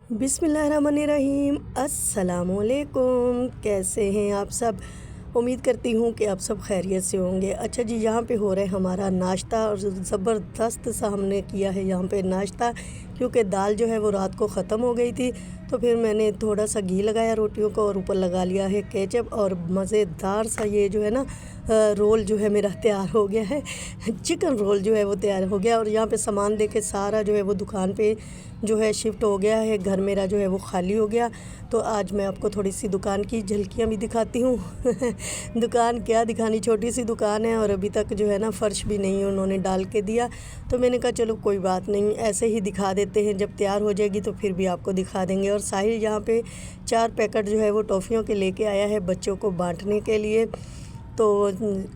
बिस्मिल्लाहिर्रहमानिर्रहीम। अस्सलामुअलैकुम। कैसे हैं आप सब? उम्मीद करती हूँ कि आप सब खैरियत से होंगे। अच्छा जी, यहाँ पे हो रहा है हमारा नाश्ता और ज़बरदस्त सा हमने किया है यहाँ पे नाश्ता, क्योंकि दाल जो है वो रात को ख़त्म हो गई थी। तो फिर मैंने थोड़ा सा घी लगाया रोटियों को और ऊपर लगा लिया है केचप, और मज़ेदार सा ये जो है ना रोल जो है मेरा तैयार हो गया है। चिकन रोल जो है वो तैयार हो गया। और यहाँ पे सामान देके सारा जो है वो दुकान पे जो है शिफ्ट हो गया है। घर मेरा जो है वो खाली हो गया। तो आज मैं आपको थोड़ी सी दुकान की झलकियाँ भी दिखाती हूँ। दुकान क्या दिखानी, छोटी सी दुकान है और अभी तक जो है ना फ़र्श भी नहीं उन्होंने डाल के दिया। तो मैंने कहा चलो कोई बात नहीं, ऐसे ही दिखा देते हैं, जब तैयार हो जाएगी तो फिर भी आपको दिखा देंगे। और साहिल यहाँ पे 4 पैकेट जो है वो टॉफ़ियों के लेके आया है बच्चों को बांटने के लिए। तो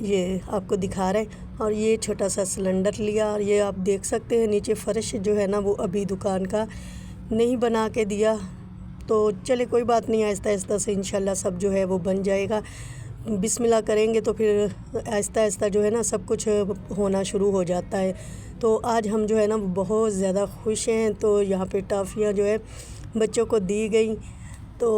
ये आपको दिखा रहे हैं। और ये छोटा सा सिलेंडर लिया, और ये आप देख सकते हैं नीचे फ़र्श जो है ना वो अभी दुकान का नहीं बना के दिया। तो चले कोई बात नहीं, आहिस्ता आहिस्ता से इंशाल्लाह सब जो है वो बन जाएगा। बिस्मिल्लाह करेंगे तो फिर आहिस्ता आहिस्ता जो है ना सब कुछ होना शुरू हो जाता है। तो आज हम जो है ना बहुत ज़्यादा खुश हैं। तो यहाँ पे टॉफ़ियाँ जो है बच्चों को दी गई। तो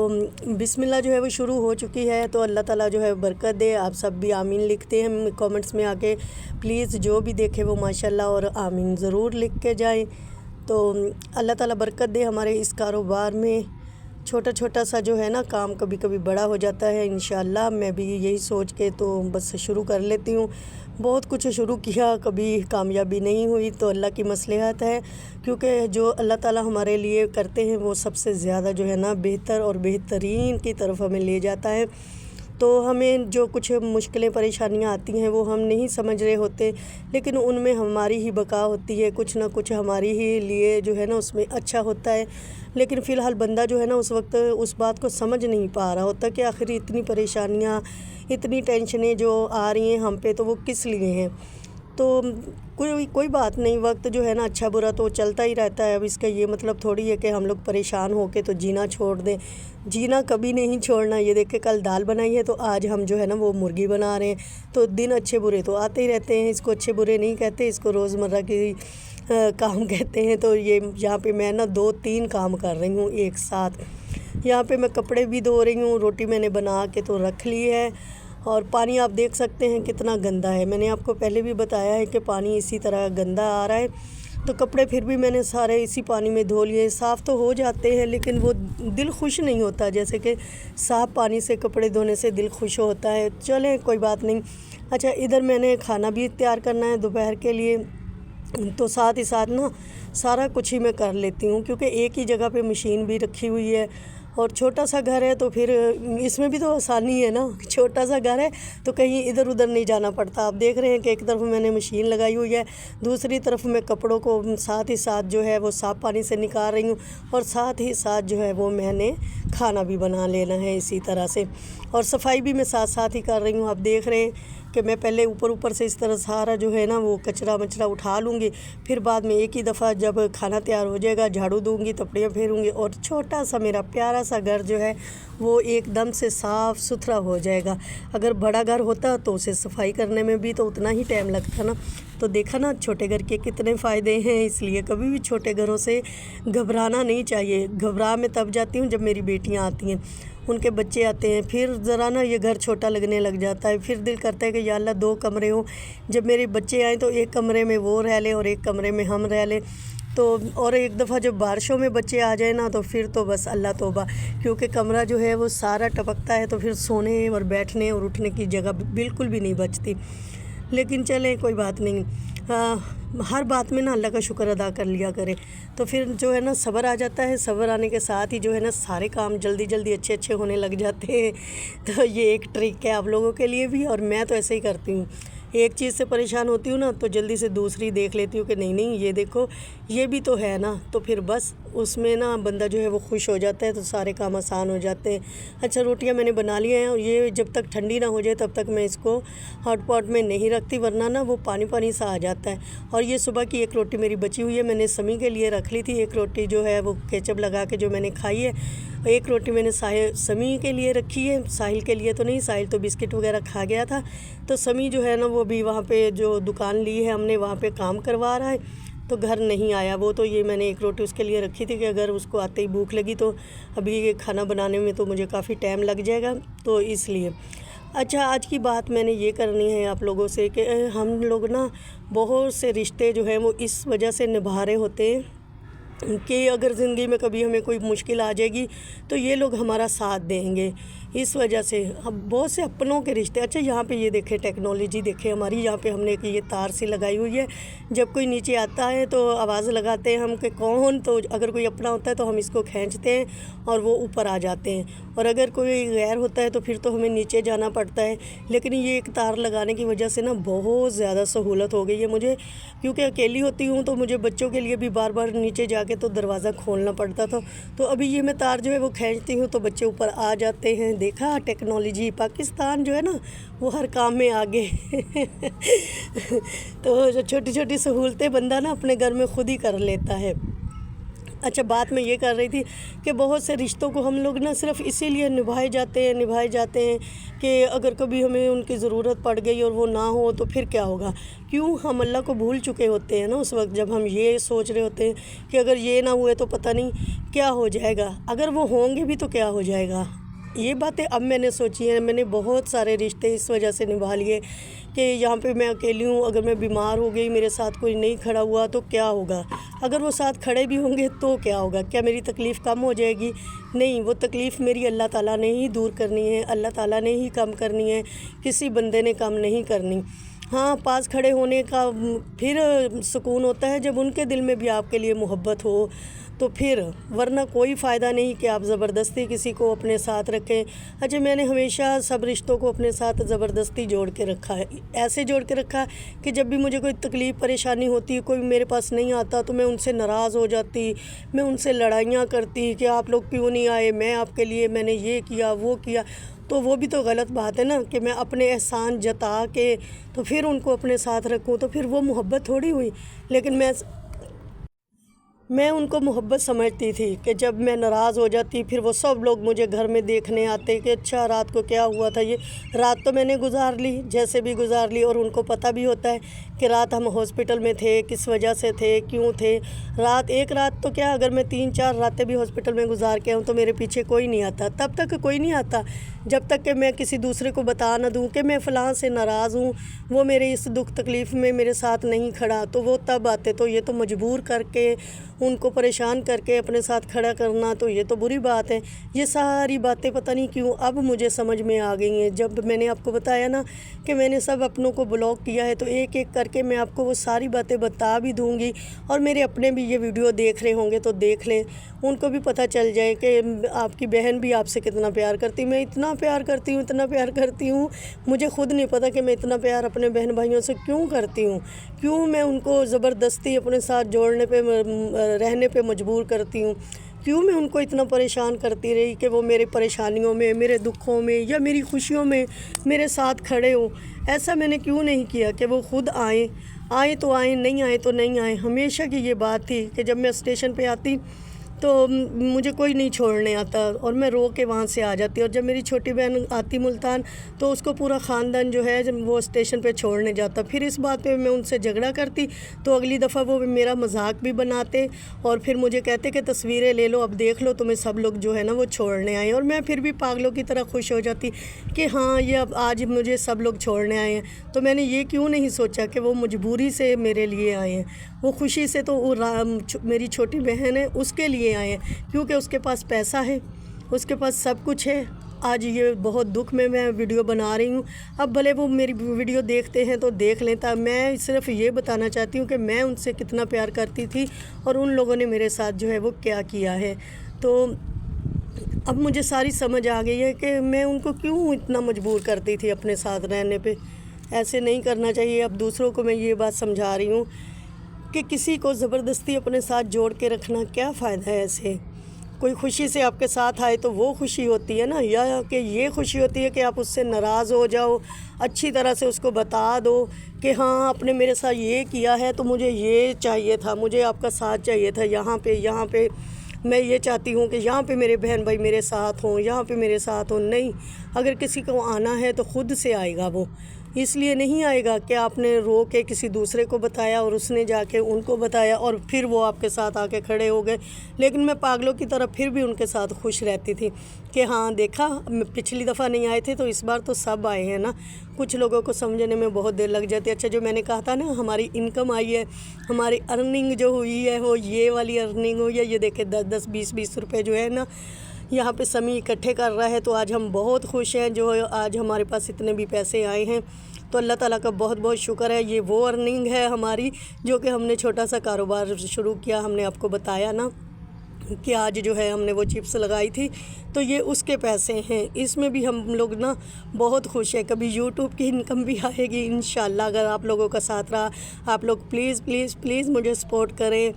बिस्मिल्लाह जो है वो शुरू हो चुकी है। तो अल्लाह ताला जो है बरकत दे। आप सब भी आमीन लिखते हैं कमेंट्स में आके, प्लीज़ जो भी देखे वो माशाल्लाह और आमीन ज़रूर लिख के जाएं। तो अल्लाह ताला बरकत दे हमारे इस कारोबार में। छोटा छोटा सा जो है ना काम कभी कभी बड़ा हो जाता है। इंशाल्लाह मैं भी यही सोच के तो बस शुरू कर लेती हूँ। बहुत कुछ शुरू किया, कभी कामयाबी नहीं हुई, तो अल्लाह की मसलहत है। क्योंकि जो अल्लाह ताला हमारे लिए करते हैं वो सबसे ज़्यादा जो है ना बेहतर और बेहतरीन की तरफ हमें ले जाता है। तो हमें जो कुछ मुश्किलें परेशानियां आती हैं वो हम नहीं समझ रहे होते, लेकिन उनमें हमारी ही बका होती है, कुछ ना कुछ हमारी ही लिए जो है ना उसमें अच्छा होता है। लेकिन फ़िलहाल बंदा जो है ना उस वक्त उस बात को समझ नहीं पा रहा होता कि आखिर इतनी परेशानियां, इतनी टेंशनें जो आ रही हैं हम पे, तो वो किस लिए हैं। तो कोई बात नहीं, वक्त जो है ना अच्छा बुरा तो चलता ही रहता है। अब इसका ये मतलब थोड़ी है कि हम लोग परेशान हो के तो जीना छोड़ दें। जीना कभी नहीं छोड़ना। ये देखे कल दाल बनाई है तो आज हम जो है ना वो मुर्गी बना रहे हैं। तो दिन अच्छे बुरे तो आते ही रहते हैं, इसको अच्छे बुरे नहीं कहते, इसको रोज़मर्रा की काम कहते हैं। तो ये यहाँ पे मैं ना 2-3 काम कर रही हूँ एक साथ। यहाँ पे मैं कपड़े भी धो रही हूँ, रोटी मैंने बना के तो रख ली है। और पानी आप देख सकते हैं कितना गंदा है। मैंने आपको पहले भी बताया है कि पानी इसी तरह गंदा आ रहा है। तो कपड़े फिर भी मैंने सारे इसी पानी में धो लिए। साफ़ तो हो जाते हैं लेकिन वो दिल खुश नहीं होता, जैसे कि साफ़ पानी से कपड़े धोने से दिल खुश होता है। चलें कोई बात नहीं। अच्छा, इधर मैंने खाना भी तैयार करना है दोपहर के लिए, तो साथ ही साथ ना सारा कुछ ही मैं कर लेती हूँ, क्योंकि एक ही जगह पे मशीन भी रखी हुई है और छोटा सा घर है। तो फिर इसमें भी तो आसानी है ना, छोटा सा घर है तो कहीं इधर उधर नहीं जाना पड़ता। आप देख रहे हैं कि एक तरफ मैंने मशीन लगाई हुई है, दूसरी तरफ मैं कपड़ों को साथ ही साथ जो है वो साफ़ पानी से निकाल रही हूँ, और साथ ही साथ जो है वो मैंने खाना भी बना लेना है इसी तरह से। और सफाई भी मैं साथ साथ ही कर रही हूँ। आप देख रहे हैं कि मैं पहले ऊपर से इस तरह सारा जो है ना वो कचरा मचरा उठा लूँगी, फिर बाद में एक ही दफ़ा जब खाना तैयार हो जाएगा झाड़ू दूँगी, तपड़ियाँ फेरूँगी, और छोटा सा मेरा प्यारा सा घर जो है वो एकदम से साफ़ सुथरा हो जाएगा। अगर बड़ा घर होता तो उसे सफाई करने में भी तो उतना ही टाइम लगता ना। तो देखा ना छोटे घर के कितने फ़ायदे हैं। इसलिए कभी भी छोटे घरों से घबराना नहीं चाहिए। घबरा मैं तब जाती हूँ जब मेरी बेटियाँ आती हैं, उनके बच्चे आते हैं, फिर ज़रा ना ये घर छोटा लगने लग जाता है। फिर दिल करता है कि या अल्लाह 2 कमरे हों, जब मेरे बच्चे आएँ तो एक कमरे में वो रह लें और एक कमरे में हम रह लें। तो और एक दफ़ा जब बारिशों में बच्चे आ जाए ना तो फिर तो बस अल्लाह तौबा, क्योंकि कमरा जो है वो सारा टपकता है, तो फिर सोने और बैठने और उठने की जगह बिल्कुल भी नहीं बचती। लेकिन चलें कोई बात नहीं। हर बात में ना अल्लाह का शुक्र अदा कर लिया करें, तो फिर जो है ना सब्र आ जाता है। सब्र आने के साथ ही जो है ना सारे काम जल्दी जल्दी अच्छे अच्छे होने लग जाते हैं। तो ये एक ट्रिक है आप लोगों के लिए भी, और मैं तो ऐसे ही करती हूँ। एक चीज़ से परेशान होती हूँ ना तो जल्दी से दूसरी देख लेती हूँ कि नहीं नहीं ये देखो ये भी तो है ना, तो फिर बस उसमें ना बंदा जो है वो खुश हो जाता है, तो सारे काम आसान हो जाते हैं। अच्छा, रोटियां मैंने बना ली हैं, और ये जब तक ठंडी ना हो जाए तब तक मैं इसको हॉट पॉट में नहीं रखती, वरना ना वो पानी पानी सा आ जाता है। और ये सुबह की एक रोटी मेरी बची हुई है, मैंने समी के लिए रख ली थी। एक रोटी जो है वो केचप लगा के जो मैंने खाई है, एक रोटी मैंने समी के लिए रखी है, साहिल के लिए तो नहीं, साहिल तो बिस्किट वगैरह खा गया था। तो समी जो है ना वो भी वहाँ पे जो दुकान ली है हमने वहाँ पे काम करवा रहा है। तो घर नहीं आया वो। तो ये मैंने एक रोटी उसके लिए रखी थी कि अगर उसको आते ही भूख लगी तो अभी ये खाना बनाने में तो मुझे काफ़ी टाइम लग जाएगा, तो इसलिए। अच्छा, आज की बात मैंने ये करनी है आप लोगों से कि हम लोग ना बहुत से रिश्ते जो हैं वो इस वजह से निभा रहे होते हैं कि अगर ज़िंदगी में कभी हमें कोई मुश्किल आ जाएगी तो ये लोग हमारा साथ देंगे। इस वजह से हम बहुत से अपनों के रिश्ते। अच्छा, यहाँ पे ये देखें टेक्नोलॉजी देखें हमारी, यहाँ पे हमने कि ये तार सी लगाई हुई है। जब कोई नीचे आता है तो आवाज़ लगाते हैं हम कि कौन, तो अगर कोई अपना होता है तो हम इसको खींचते हैं और वो ऊपर आ जाते हैं, और अगर कोई गैर होता है तो फिर तो हमें नीचे जाना पड़ता है। लेकिन ये एक तार लगाने की वजह से ना बहुत ज़्यादा सहूलत हो गई है मुझे, क्योंकि अकेली होती हूँ तो मुझे बच्चों के लिए भी बार बार नीचे जाके तो दरवाज़ा खोलना पड़ता था। तो अभी ये मैं तार जो है वो खींचती हूँ तो बच्चे ऊपर आ जाते हैं। देखा टेक्नोलॉजी, पाकिस्तान जो है ना वो हर काम में आगे तो छोटी छोटी सहूलतें बंदा ना अपने घर में ख़ुद ही कर लेता है। अच्छा, बात मैं ये कर रही थी कि बहुत से रिश्तों को हम लोग ना सिर्फ़ इसीलिए निभाए जाते हैं कि अगर कभी हमें उनकी ज़रूरत पड़ गई और वो ना हो तो फिर क्या होगा। क्यों हम अल्लाह को भूल चुके होते हैं ना उस वक्त, जब हम ये सोच रहे होते हैं कि अगर ये ना हुए तो पता नहीं क्या हो जाएगा, अगर वो होंगे भी तो क्या हो जाएगा। ये बातें अब मैंने सोची हैं। मैंने बहुत सारे रिश्ते इस वजह से निभा लिए कि यहाँ पे मैं अकेली हूँ, अगर मैं बीमार हो गई, मेरे साथ कोई नहीं खड़ा हुआ तो क्या होगा, अगर वो साथ खड़े भी होंगे तो क्या होगा, क्या मेरी तकलीफ़ कम हो जाएगी? नहीं, वो तकलीफ़ मेरी अल्लाह ताला ने ही दूर करनी है, अल्लाह ताला ने ही कम करनी है, किसी बंदे ने कम नहीं करनी। हाँ, पास खड़े होने का फिर सुकून होता है जब उनके दिल में भी आपके लिए मोहब्बत हो, तो फिर, वरना कोई फ़ायदा नहीं कि आप ज़बरदस्ती किसी को अपने साथ रखें। अच्छा, मैंने हमेशा सब रिश्तों को अपने साथ ज़बरदस्ती जोड़ के रखा है। ऐसे जोड़ के रखा कि जब भी मुझे कोई तकलीफ़ परेशानी होती, कोई मेरे पास नहीं आता तो मैं उनसे नाराज़ हो जाती, मैं उनसे लड़ाइयाँ करती कि आप लोग क्यों नहीं आए, मैं आपके लिए मैंने ये किया वो किया। तो वो भी तो गलत बात है ना कि मैं अपने एहसान जता के तो फिर उनको अपने साथ रखूँ, तो फिर वो मोहब्बत थोड़ी हुई। लेकिन मैं उनको मोहब्बत समझती थी कि जब मैं नाराज़ हो जाती फिर वो सब लोग मुझे घर में देखने आते कि अच्छा रात को क्या हुआ था। ये रात तो मैंने गुजार ली, जैसे भी गुजार ली, और उनको पता भी होता है कि रात हम हॉस्पिटल में थे, किस वजह से थे, क्यों थे। रात, एक रात तो क्या, अगर मैं 3-4 रातें भी हॉस्पिटल में गुजार के आऊँ तो मेरे पीछे कोई नहीं आता। तब तक कोई नहीं आता जब तक कि मैं किसी दूसरे को बता ना दूँ कि मैं फ़लाँ से नाराज़ हूँ, वो मेरे इस दुख तकलीफ़ में मेरे साथ नहीं खड़ा, तो वो तब आते। तो ये तो मजबूर करके, उनको परेशान करके अपने साथ खड़ा करना, तो ये तो बुरी बात है। ये सारी बातें पता नहीं क्यों अब मुझे समझ में आ गई हैं। जब मैंने आपको बताया ना कि मैंने सब अपनों को ब्लॉक किया है, तो एक एक करके मैं आपको वो सारी बातें बता भी दूँगी, और मेरे अपने भी ये वीडियो देख रहे होंगे तो देख लें, उनको भी पता चल जाए कि आपकी बहन भी आपसे कितना प्यार करती। मैं इतना प्यार करती हूँ, इतना प्यार करती हूँ, मुझे ख़ुद नहीं पता कि मैं इतना प्यार अपने बहन भाइयों से क्यों करती हूँ, क्यों मैं उनको ज़बरदस्ती अपने साथ जोड़ने पे रहने पे मजबूर करती हूँ, क्यों मैं उनको इतना परेशान करती रही कि वो मेरे परेशानियों में, मेरे दुखों में या मेरी खुशियों में मेरे साथ खड़े हों। ऐसा मैंने क्यों नहीं किया कि वो खुद आए तो आए, नहीं आए तो नहीं आए। हमेशा की ये बात थी कि जब मैं स्टेशन पे आती तो मुझे कोई नहीं छोड़ने आता और मैं रो के वहाँ से आ जाती। और जब मेरी छोटी बहन आती मुल्तान तो उसको पूरा ख़ानदान जो है जब वो स्टेशन पे छोड़ने जाता। फिर इस बात पे मैं उनसे झगड़ा करती तो अगली दफ़ा वो मेरा मजाक भी बनाते और फिर मुझे कहते कि तस्वीरें ले लो, अब देख लो तुम्हें सब लोग जो है ना वो छोड़ने आए। और मैं फिर भी पागलों की तरह खुश हो जाती कि हाँ ये अब आज मुझे सब लोग छोड़ने आए हैं। तो मैंने ये क्यों नहीं सोचा कि वो मजबूरी से मेरे लिए आए हैं, वो खुशी से तो वो मेरी छोटी बहन है उसके लिए आए हैं, क्योंकि उसके पास पैसा है, उसके पास सब कुछ है। आज ये बहुत दुख में मैं वीडियो बना रही हूँ। अब भले वो मेरी वीडियो देखते हैं तो देख लेता, मैं सिर्फ ये बताना चाहती हूँ कि मैं उनसे कितना प्यार करती थी और उन लोगों ने मेरे साथ जो है वो क्या किया है। तो अब मुझे सारी समझ आ गई है कि मैं उनको क्यों इतना मजबूर करती थी अपने साथ रहने पे। ऐसे नहीं करना चाहिए। अब दूसरों को मैं ये बात समझा रही हूँ कि किसी को ज़बरदस्ती अपने साथ जोड़ के रखना क्या फ़ायदा है। ऐसे कोई खुशी से आपके साथ आए तो वो खुशी होती है ना, या कि ये खुशी होती है कि आप उससे नाराज़ हो जाओ, अच्छी तरह से उसको बता दो कि हाँ आपने मेरे साथ ये किया है तो मुझे ये चाहिए था, मुझे आपका साथ चाहिए था, यहाँ पे मैं ये चाहती हूँ कि यहाँ पे मेरे बहन भाई मेरे साथ हों, यहाँ पे मेरे साथ हों। नहीं, अगर किसी को आना है तो ख़ुद से आएगा वो। इसलिए नहीं आएगा कि आपने रो के किसी दूसरे को बताया और उसने जाके उनको बताया और फिर वो आपके साथ आके खड़े हो गए। लेकिन मैं पागलों की तरह फिर भी उनके साथ खुश रहती थी कि हाँ देखा, पिछली दफ़ा नहीं आए थे तो इस बार तो सब आए हैं ना। कुछ लोगों को समझने में बहुत देर लग जाती है। अच्छा, जो मैंने कहा था ना हमारी इनकम आई है, हमारी अर्निंग जो हुई है वो ये वाली अर्निंग हुई है। ये देखे 10-10 20-20 रुपये जो है ना यहाँ पे समी इकट्ठे कर रहा है। तो आज हम बहुत खुश हैं जो आज हमारे पास इतने भी पैसे आए हैं। तो अल्लाह ताला का बहुत बहुत शुक्र है। ये वो अर्निंग है हमारी जो कि हमने छोटा सा कारोबार शुरू किया। हमने आपको बताया ना कि आज जो है हमने वो चिप्स लगाई थी, तो ये उसके पैसे हैं। इसमें भी हम लोग ना बहुत खुश हैं। कभी यूट्यूब की इनकम भी आएगी इंशाल्लाह, अगर आप लोगों का साथ रहा। आप लोग प्लीज़ प्लीज़ प्लीज़ मुझे सपोर्ट करें,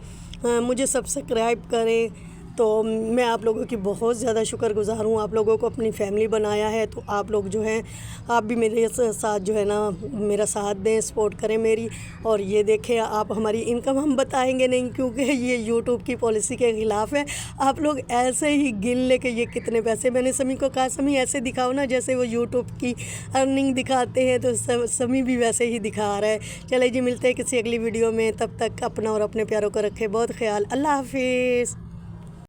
मुझे सब्सक्राइब करें। तो मैं आप लोगों की बहुत ज़्यादा शुक्रगुज़ार हूँ। आप लोगों को अपनी फैमिली बनाया है, तो आप लोग जो हैं आप भी मेरे साथ जो है ना मेरा साथ दें, सपोर्ट करें मेरी। और ये देखें, आप हमारी इनकम हम बताएंगे नहीं क्योंकि ये यूट्यूब की पॉलिसी के ख़िलाफ़ है। आप लोग ऐसे ही गिन ले के ये कितने पैसे। मैंने समी को कहा समी ऐसे दिखाओ ना जैसे वो यूट्यूब की अर्निंग दिखाते हैं, तो समी भी वैसे ही दिखा रहा है। चले जी, मिलते हैं किसी अगली वीडियो में। तब तक अपना और अपने प्यारों को रखें बहुत ख्याल। अल्लाह हाफिज़।